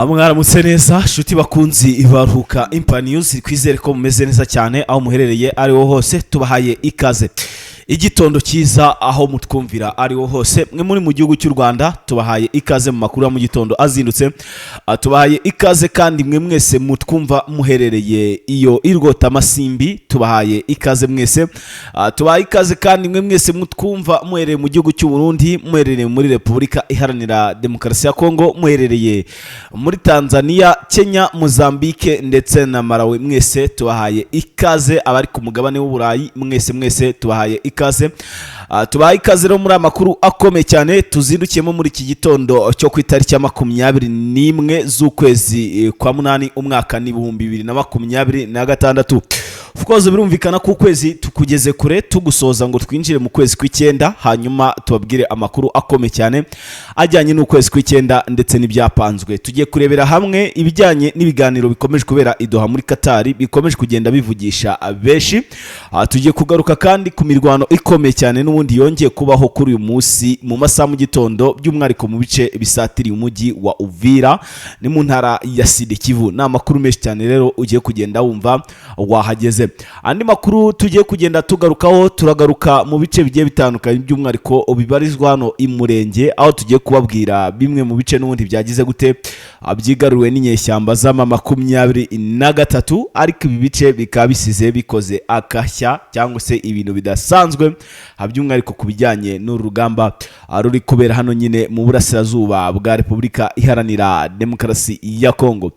Mwaramutse neza shuti bakunzi ibaruhuka Impa News, kwizere ko mumeze neza cyane aho muherereye ari ho hose. Tubahaye ikaze igitondo cyiza aho mutwumvira ari ho hose, mwe muri mu gihugu cy'u Rwanda tubahaye ikaze mu makuru ya mu gitondo azindutse. Tubahaye ikaze kandi mwe mwese mutwumva muherereye iyo irwota amasimbi, tubahaye ikaze mwese. Tubahaye ikaze kandi mwe mwese mutwumva muherereye mu gihugu cy'u Burundi, muherereye muri Repubulika Iharanira Demokarasi ya Kongo, muherereye muri Tanzania, Kenya, Mozambique ndetse na Malawi, mwese tubahaye ikaze. Abari ku mugabane w'Uburayi mwese tubahaye ikaze. Tubahaye ikaze rero muri amakuru akomeye cyane tuzindukiyemo muri iki gitondo cyo ku itariki ya 21 z'ukwezi kwa munani umwaka ni 2026. Of course birumvikana ko ukwezi tukugeze kure tugusoza ngo twinjire mu kwezi kw'icyenda, hanyuma tubabwire amakuru akomeye cyane ajyanye n'ukwezi kw'icyenda ndetse n'ibyapanzwe. Tugiye kurebera hamwe ibijyanye n'ibiganiro bikomeje kubera i Doha muri Qatar, bikomeje kugenda bivugisha benshi. Tugiye kugaruka kandi ku mirwano ikomeye cyane n'ubundi yongeye kubaho kuri uyu munsi mu masaha mu gitondo, by'umwariko mu bice bisatiriye umujyi wa Uvira ni mu ntara ya Sud Kivu. Ni amakuru menshi cyane rero ugiye kugenda wumva wahageze. Andi makuru tugiye kugenda tugarukaho, turagaruka mu bice bigiye bitandukanye by'umwariko bibarizwa hano i Murenge, aho tugiye kubabwira bimwe mu bice n'ubundi byagize gute abyigaruwe n'inyeshyamba z'ama 23, ariko ibi bice bikaba bisize bikoze akashya cyangwa se ibintu bidasanzwe, by'umwariko ku bijyanye n'uru rugamba ruri kubera hano nyine mu burasirazuba bwa Repubulika Iharanira Demokarasi ya Kongo.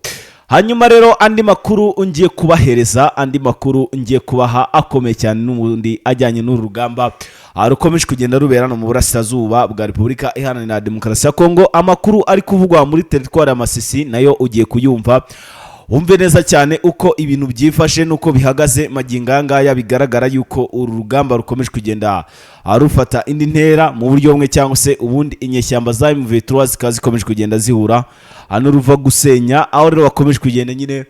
Hanyuma rero andi makuru ngiye kubahereza, andi makuru ngiye kubaha akomeye cyane n'ubundi ajyanye n'uru rugamba rukomeje kugenda rubera no mu burasirazuba bwa Repubulika Iharanira Demokarasi ya Kongo. Amakuru ari kuvugwa muri teritwari ya Masisi nayo ugiye kuyumva, umve neza cyane uko ibintu byifashe nuko bihagaze maginga ngaya. Bigaragara yuko uru rugamba rukomeje kugenda rufata indi ntera mu buryo bumwe cyangwa se ubundi. Inyeshyamba za M23 zikazi zikomeje kugenda zihura hano ruva gusenya, aho rero bakomeje kugenda nyine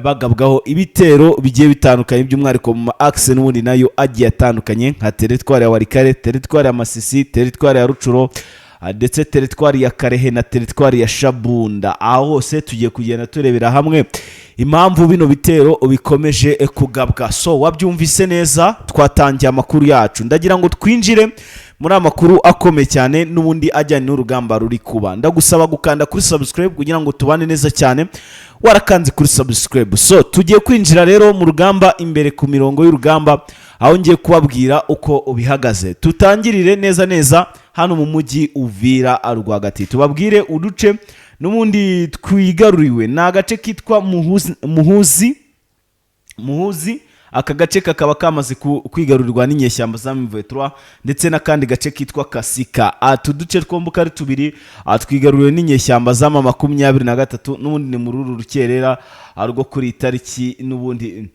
bagabwaho ibitero bigiye bitandukanye by'umwariko mu axe n'ubundi nayo agiye atandukanye, nka teritwari ya Warikare, teritwari ya Masisi, teritwari ya Rucuro ndetse teritwari ya Karehe na teritwari ya Shabunda. Aho hose tugiye kugenda turebera hamwe impamvu bino bitero bikomeje kugabwa. So wabyumvise neza, twatangiye amakuru yacu, ndagira ngo twinjire muri amakuru akomeye cyane n'ubundi ajyanye n'urugamba ruri kuba. Ndagusaba gukanda kuri subscribe kugira ngo tubane neza cyane, warakanze kuri subscribe. So tugiye kwinjira rero mu rugamba imbere ku mirongo y'urugamba, aho ngiye kubabwira uko ubihagaze. Tutangirire neza hano mu mujyi Uvira rwagati, tubabwire uduce n'ubundi twigaruriwe. Na agace kitwa Muhuzi, aka gace kakaba kamaze kwigarurirwa n'inyeshyamba za M23, ndetse n'akandi gace kitwa Kasika. Tuduce twombuka ari tubiri twigaruriwe n'inyeshyamba za 23, n'ubundi ni muri uru rukerera rwo kuri itariki n'ubundi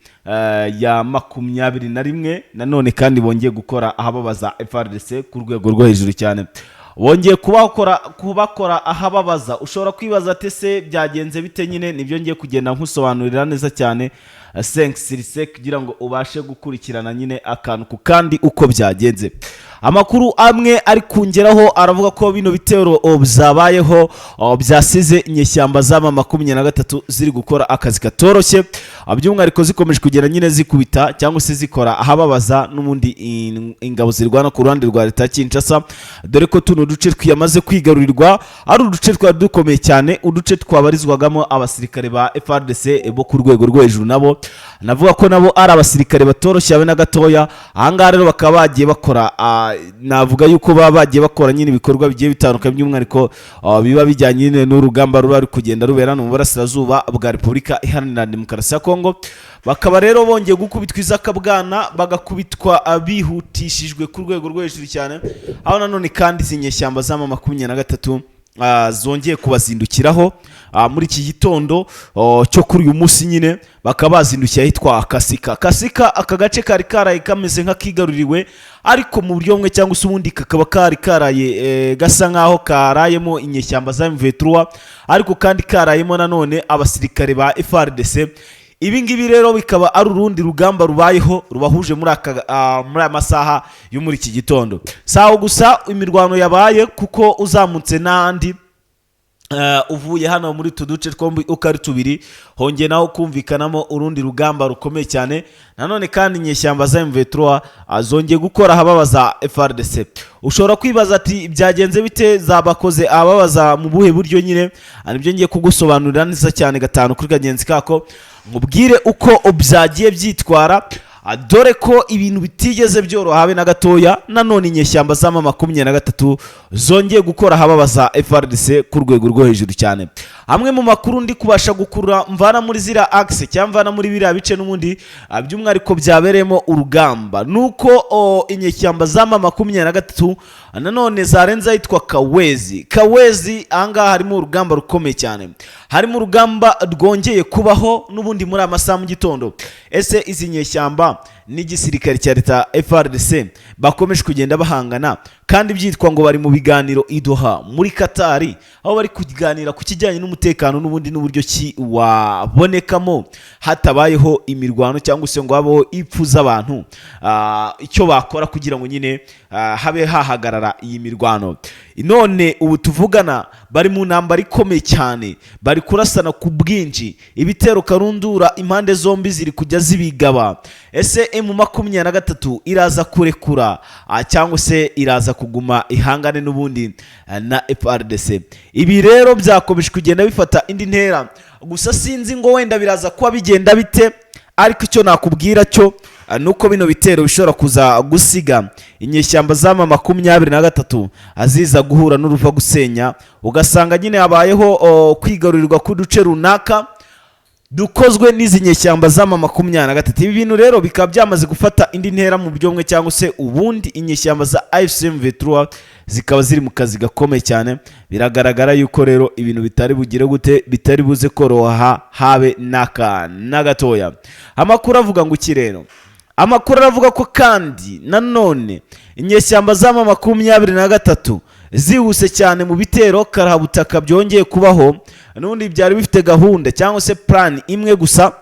ya 21. Nanone kandi bongeye gukora ahababaza FARDC ku rwego rwo hejuru cyane, wongeye kubakora ahababaza. Ushobora kwibaza ate se byagenze bite? Nyine nibyo ngiye kugenda nkusobanurira neza cyane 5 kugira ngo ubashe gukurikirana nyine akantu ku kandi uko byagenze. Amakuru amwe ari kungeraho aravuga ko bino bitero byabayeho byasize inyeshyamba z'ama 23 ziri gukora akazi katoroshye, by'umwariko zikomeje kugera nyine zikubita cyangwa se zikora ahababaza n'ubundi ingabo zirwana ku ruhande rwa leta Kinshasa, dore ko tuno duce twiyamaze kwigarurirwa ari uduce twa dukomeye cyane, uduce twabarizwagamo abasirikare ba FARDC bo ku rwego rwo hejuru. Nabo navuga ko nabo ari abasirikare batoroshye abe na gatoya. Ahangaha rero bakaba bagiye bakora navuga yuko baba bagiye bakora nyine ibikorwa bigiye bitandukanye by'umwariko biba bijyanye n'urugamba ruri kugenda rubera mu burasirazuba bwa Repubulika Iharanira Demokarasi ya Kongo. Bakaba rero bongeye gukubitwa izakabwana, bagakubitwa bihutishijwe ku rwego rwo hejuru cyane, aho nanone kandi izinyeshyamba z'ama 23 zongeye kubazindukiraho muri iki gitondo cyo kuri uyu munsi. Nyine bakaba bazindukiye ahitwa Kasika. Aka gace kari karaye kameze nk'akigaruriwe, ariko mu buryo bumwe cyangwa se ubundi kakaba kari karaye gasa nkaho karayemo inyeshyamba za M23, ariko kandi karayemo nanone abasirikare ba FARDC. Ibi ngibi rero bikaba ari urundi rugamba rubayeho rubahuje muri aya masaha yo muri iki gitondo. Saho gusa imirwano yabaye kuko uzamutse n'andi uvuye hano muri utu duce twombi uko ari tubiri hongeye naho kumvikanamo urundi rugamba rukomeye cyane. Nanone kandi inyeshyamba za M23 zongeye gukora ahababaza FARDC. Ushobora kwibaza ati byagenze bite, zabakoze ababaza mu buhe buryo? Nyine nibyo ngiye kugusobanurira neza cyane gatanu kuri kagenzi kako, mubwire uko byagiye byitwara, dore ko ibintu bitigeze byoroha habe na gatoya. Nanone inyeshyamba za M23 zongeye gukora ahababaza FARDC ku rwego rwo hejuru cyane. Hamwe mu makuru ndi kubasha gukurura mvana muri zira axe cyangwa mvana muri biriya bice n'ubundi by'umwariko byabereyemo urugamba, nuko inyeshyamba za M23 nanone zarenza yitwa Kawezi. Ahangaha harimo urugamba rukomeye cyane, harimo urugamba rwongeye kubaho n'ubundi muri amasaha mu gitondo. Ese izi nyeshyamba n'igisirikare cya leta FARDC bakomeje kugenda bahangana, kandi byitwa ngo bari mu biganiro i Doha muri Katari, aho bari kuganira ku kijyanye n'umutekano n'ubundi n'uburyo ki wabonekamo hatabayeho imirwano cyangwa se ngo habeho ipfu z'abantu, icyo bakora kugira ngo nyine habe hahagarara iyi mirwano. None ubu tuvugana bari mu ntambara ikomeye cyane, bari kurasana ku bwinshi, ibitero karundura impande zombi ziri kujya zibigaba. Ese M23 iraza kurekura cyangwa se iraza kuguma ihangane n'ubundi na FARDC? Ibi rero byakomeje kugenda bifata indi ntera, gusa sinzi ngo wenda biraza kuba bigenda bite, ariko icyo nakubwira cyo nuko bino bitero bishobora kuza gusiga inyeshyamba za M23 aziza guhura n'uruva gusenya, ugasanga nyine habayeho kwigarurirwa ku duce runaka dukozwe n'izi nyeshyamba za M23. Ibi bintu rero bikaba byamaze gufata indi ntera mu buryo bumwe cyangwa se ubundi. Inyeshyamba za M23 zikaba ziri mu kazi gakomeye cyane. Biragaragara yuko rero ibintu bitari bugire gute, bitari buze koroha habe na gatoya. Amakuru avuga ngo iki rero? Amakuru aravuga ko kandi nanone inyeshyamba za M23 zihuse cyane mu bitero karahabutaka byongeye kubaho, n'undi byari bifite gahunda cyangwa se plan imwe gusa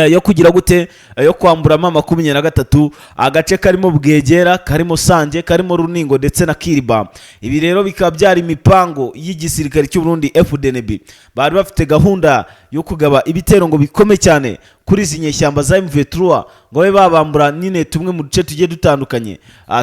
yo kugira gute, yo kwambura M23 agace karimo Bwegera, karimo Sange, karimo Runingo ndetse na Kiriba. Ibi rero bikaba byari imipango y'igisirikare cy'u Burundi FDNB. Bari bafite gahunda yo kugaba ibitero ngo bikomeye cyane kuri izi nyeshyamba za M23 ngo babe babambura nyine tumwe mu duce tugiye dutandukanye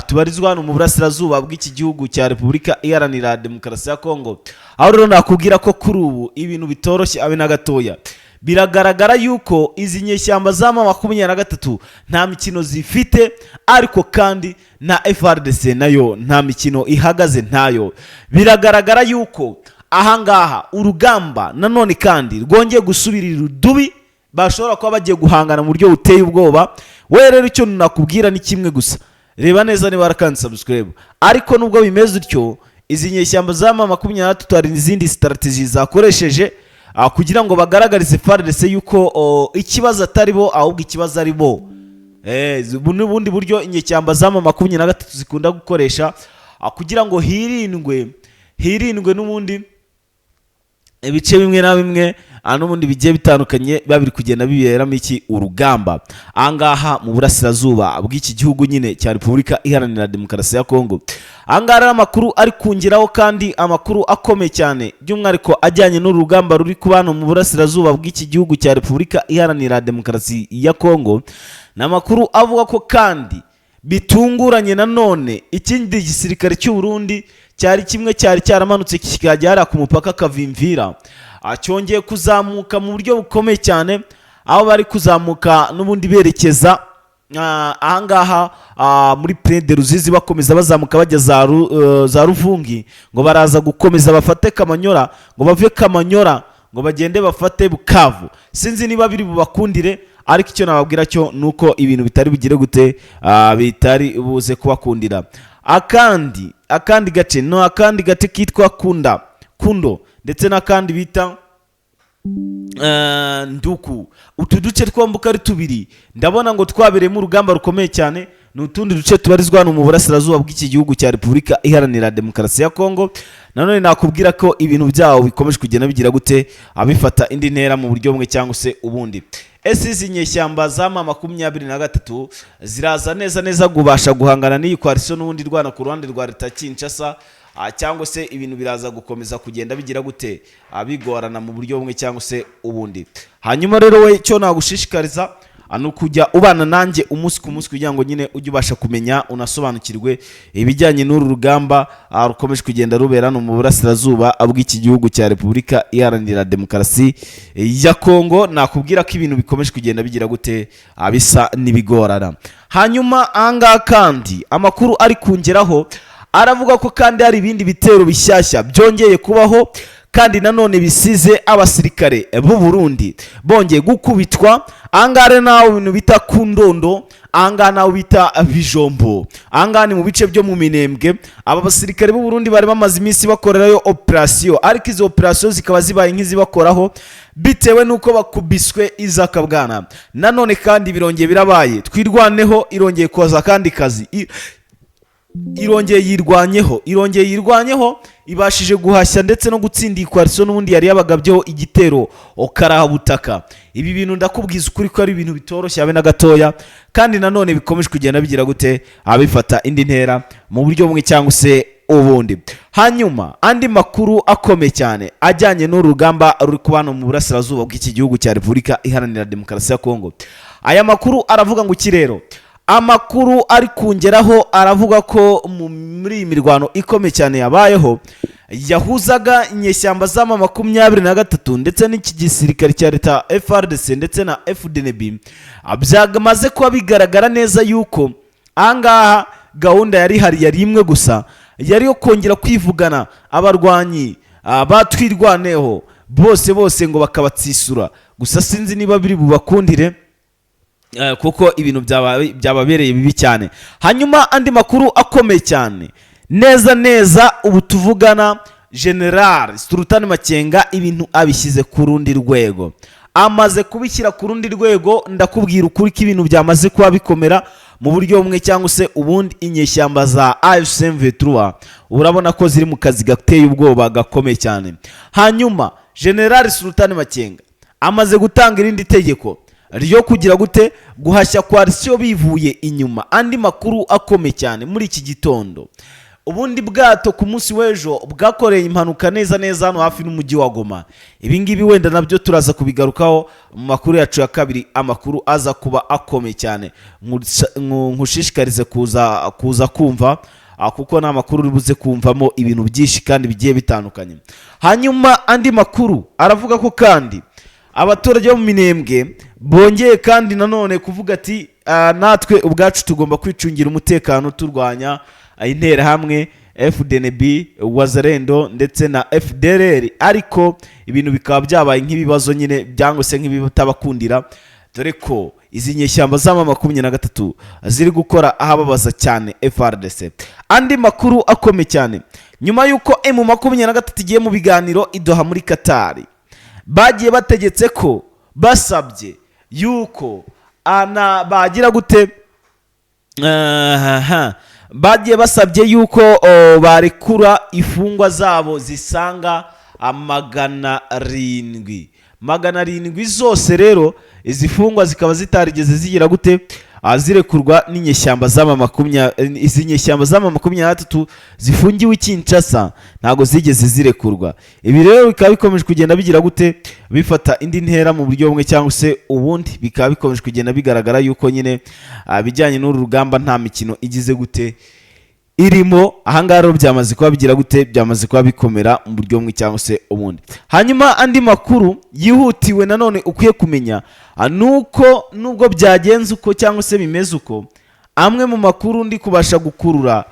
tubarizwa hano mu burasirazuba bw'iki gihugu cya Repubulika Iharanira Demokarasi ya Kongo. Aho rero nakubwira ko kuri ubu ibintu bitoroshye abe na gatoya. Biragaragara yuko izi nyeshyamba za M23 nta mikino zifite, ariko kandi na FARDC nayo nta mikino ihagaze ntayo. Biragaragara yuko ahangaha urugamba nanone kandi rwongeye gusubirira udubi, bashobora kuba bagiye guhangana mu buryo buteye ubwoba. We rero icyo nakubwira ni kimwe gusa, reba neza niba warakanze subscribe. Ariko nubwo bimeze utyo, izi nyeshyamba za M23 hari izindi strategy zakoresheje kugira ngo bagaragarize FARDC yuko ikibazo atari bo ahubwo ikibazo ari bo. N'ubundi buryo inyeshyamba za M23 zikunda gukoresha kugira ngo hirindwe n'ubundi ibice bimwe na bimwe n'ubundi bigiye bitandukanye babiri kugenda biberamo iki urugamba angaha mu burasirazuba bw'iki gihugu nyine cya Repubulika Iharanira Demokarasi ya Kongo. Angaha amakuru ari kungiraho kandi amakuru akomeye cyane by'umwariko ajyanye n'urugamba ruri kubana mu burasirazuba bw'iki gihugu cya Repubulika Iharanira Demokarasi ya Kongo. Namakuru avuga ko kandi bitunguranye nanone ikindi gisirikare cy'u Burundi cyari cyaramanutse kikajya ku mupaka Kavimvira cyongeye kuzamuka mu buryo bukomeye cyane, aho bari kuzamuka n'ubundi berekeza ahangaha muri Prede Ruzizi, bakomeza bazamuka bajya za Ruvungi, ngo baraza gukomeza bafate Kamanyora, ngo bave Kamanyora ngo bagende bafate Bukavu. Sinzi niba biri bubakundire, ariko icyo nababwira cyo nuko ibintu bitari bugire gute, bitari buze kubakundira. Akandi gace kitwa Kundo ndetse n'akandi bita Nduku. Utu duce twombuka ari tubiri ndabona ngo twabereyemo urugamba rukomeye cyane. N'utundi duce tubarizwa hano mu burasirazuba bw'iki gihugu cya Repubulika Iharanira Demokarasi ya Kongo. Nanone nakubwira ko ibintu byawo bikomeje kugenda bigira gute, abifata indi ntera mu buryo bumwe cyangwa se ubundi. Ese izi nyeshyamba za M23 ziraza neza gubasha guhangana n'iyi coalition n'ubundi rwana ku ruhande rwa leta Kinshasa cyangwa se ibintu biraza gukomeza kugenda bigira gute bigorana mu buryo bumwe cyangwa se ubundi. Hanyuma rero we cyo nagushishikariza kujya ubana nanjye umunsi ku munsi kugira ngo nyine ujye ubasha kumenya unasobanukirwe ibijyanye n'uru rugamba rukomeje kugenda rubera no mu burasirazuba bw'iki gihugu cya Repubulika Iharanira Demokarasi ya Kongo. Nakubwira ko ibintu bikomeje kugenda bigira gute bisa n'ibigorana. Hanyuma ahangaha kandi amakuru ari kungeraho aravuga ko kandi hari ibindi bitero bishyashya byongeye kubaho kandi nanone bisize abasirikare b'u Burundi bongeye gukubitwa. Angare naho ibintu bita Kundondo, anga naho bita Bijombo, anga ni mu bice byo mu Minembwe. Aba basirikare b'u Burundi bari bamaze iminsi bakorerayo operation, ariko izo operation zikaba zibaye nk'izibakoraho bitewe nuko bakubiswe izakabwana. Nanone kandi birongeye birabaye twirwaneho irongeye koza kandi kazi irongeye yirwanyeho ibashije guhashya ndetse no gutsinda coalition n'ubundi yari yabagabyeho igitero okarahabutaka. Ibi bintu ndakubwiza ukuri ko ari ibintu bitoroshye abe na gatoya, kandi nanone bikomeje kugenda bigira gute abifata indi ntera mu buryo bumwe cyangwa se ubundi. Hanyuma andi makuru akomeye cyane ajyanye n'urugamba ruri kubana mu burasirazuba bw'iki gihugu cya Repubulika Iharanira Demokarasi ya Kongo. Aya makuru aravuga ngo kirero amakuru ari kungeraho aravuga ko muri iyi mirwano ikomeye cyane yabayeho yahuzaga inyeshyamba z'ama 23 ndetse n'iki gisirikare cya leta FARDC ndetse na FDNB, byamaze kuba bigaragara neza yuko ahangaha gahunda yari hari yari imwe gusa, yari yo kongera kwivugana abarwanyi batwirwaneho bose ngo bakabatsisura. Gusa sinzi niba biri bubakundire kuko ibintu byababereye bibi cyane. Hanyuma andi makuru akomeye cyane neza ubu tuvugana, General Sultan Makenga ibintu abishyize ku rundi rwego, amaze kubishyira ku rundi rwego. Ndakubwira ukuri ko ibintu byamaze kuba bikomera mu buryo bumwe cyangwa se ubundi. Inyeshyamba za AFC M23 urabona ko ziri mu kazi gateye ubwoba gakomeye cyane. Hanyuma General Sultan Makenga amaze gutanga irindi tegeko ryo kugira gute guhashya coalition bivuye inyuma. Andi makuru akomeye cyane muri iki gitondo, ubundi bwato ku munsi w'ejo bwakoreye impanuka neza hano hafi n'umujyi wa Goma. Ibi ngibi wenda nabyo turaza kubigarukaho mu makuru yacu ya kabiri, amakuru aza kuba akomeye cyane. Nkushishikarize kuza kumva kuko na makuru uribuze kumvamo ibintu byinshi kandi bigiye bitandukanye. Hanyuma andi makuru aravuga ko kandi abaturage bo mu Minembwe bongeye kandi nanone kuvuga ati natwe ubwacu tugomba kwicungira umutekano turwanya intera hamwe FDNB, Wazalendo ndetse na FDLR. Ariko ibintu bikaba byabaye nk'ibibazo nyine byangwa se nk'ibitabakundira, dore ko izi nyeshyamba z'ama 23 ziri gukora ahababaza cyane FARDC. Andi makuru akomeye cyane, nyuma yuko M23 igiye mu biganiro idoha muri Qatar, bagiye bategetse ko basabye yuko bagira gute bagiye basabye yuko barekura ifungwa zabo zisanga 700 zose. Rero izi fungwa zikaba zitarigeze zigira gute zirekurwa n'inyeshyamba z'ama 23 zifungiwe Kinshasa, ntago zigeze zirekurwa. Ibi rero bikaba bikomeje kugenda bigira gute bifata indi ntera mu buryo bumwe cyangwa se ubundi, bikaba bikomeje kugenda bigaragara yuko nyine bijyanye n'uru rugamba nta mikino igize gute irimo. Ahangaha rero byamaze kuba bigira gute byamaze kuba bikomera mu buryo bumwe cyangwa se ubundi. Hanyuma andi makuru yihutiwe nanone ukwiye kumenya nuko nubwo byagenze uko cyangwa se bimeze uko, amwe mu makuru ndi kubasha gukurura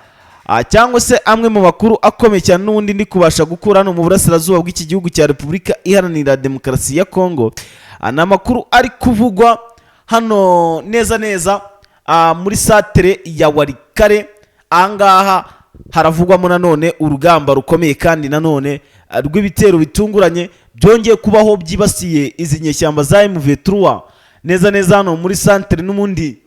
cyangwa se amwe mu makuru akomeye cyane n'ubundi ndi kubasha gukura no mu burasirazuba bw'iki gihugu cya Repubulika Iharanira Demokarasi ya Kongo. Amakuru ari kuvugwa hano neza muri satere ya Warikare. Angaha haravugwamo nanone urugamba rukomeye kandi nanone rw'ibitero bitunguranye byongeye kubaho byibasiye izi nyeshyamba za M23 neza hano muri santere n'umundi.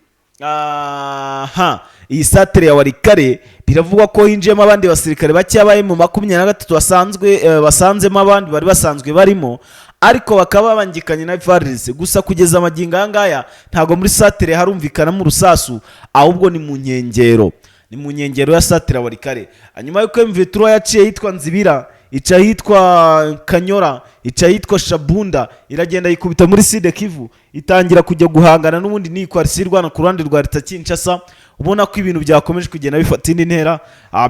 Iyi satere ya Warikare biravugwa ko hinjiyemo abandi basirikare bacyabaye mu 23 basanzemo abandi bari basanzwe barimo, ariko bakaba bangikanye na FARDC. Gusa kugeza amagingo angaya ntago muri satere harumvikana mu rusasu, ahubwo ni mu nkengero ni mu nkengero ya Satira Warikare. Hanyuma yuko M23 yaciye yitwa Nzibira, ica yitwa Kanyora, ica yitwa Shabunda, iragenda yikubita muri Sud Kivu, itangira kujya guhangana n'ubundi ni Coalition Rwanda ku ruhande rwa Leta Kinshasa. Ubona ko ibintu byakomeje kugenda bifata indi ntera,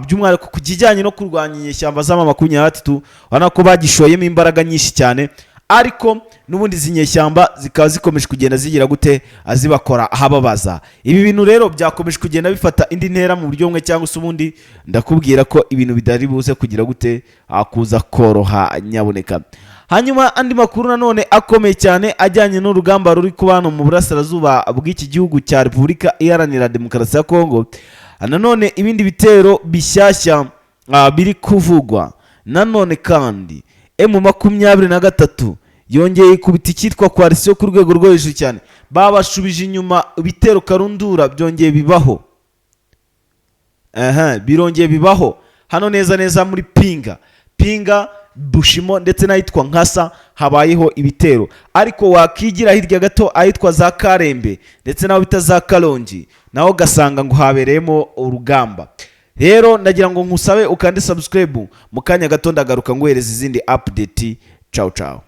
by'umwihariko ku kijyanye no kurwanya inyeshyamba z'ama23, ubona ko bagishoyemo imbaraga nyinshi cyane, ariko n'ubundi zinyeshyamba zikaba zikomeje kugenda zigira gute azibakora ahababaza. Ibi bintu rero byakomeje kugenda bifata indi ntera mu buryo bumwe cyangwa se ubundi, ndakubwira ko ibintu bidari buze kugira gute akuza koroha nyaboneka. Hanyuma andi makuru nanone akomeye cyane ajyanye n'urugamba ruri kubana mu burasirazuba bw'iki gihugu cya Repubulika Iharanira Demokarasi ya Kongo. Nanone ibindi bitero bishyashya biri kuvugwa. Nanone kandi M23 yongeye ikubita icyitwa Coalition ku rwego rwo hejuru cyane, babashubije inyuma ibitero karundura byongeye bibaho. Birongeye bibaho hano neza muri Pinga Bushimo ndetse n'ahitwa Nkasa habayeho ibitero, ariko wakigira hirya gato ahitwa za Karembe ndetse naho bita za Kalongi naho gasanga ngo habereyemo urugamba. Rero ndagira ngo nkusabe ukande subscribe, mu kanya gato ndagaruka nguhereza izindi update. Ciao ciao.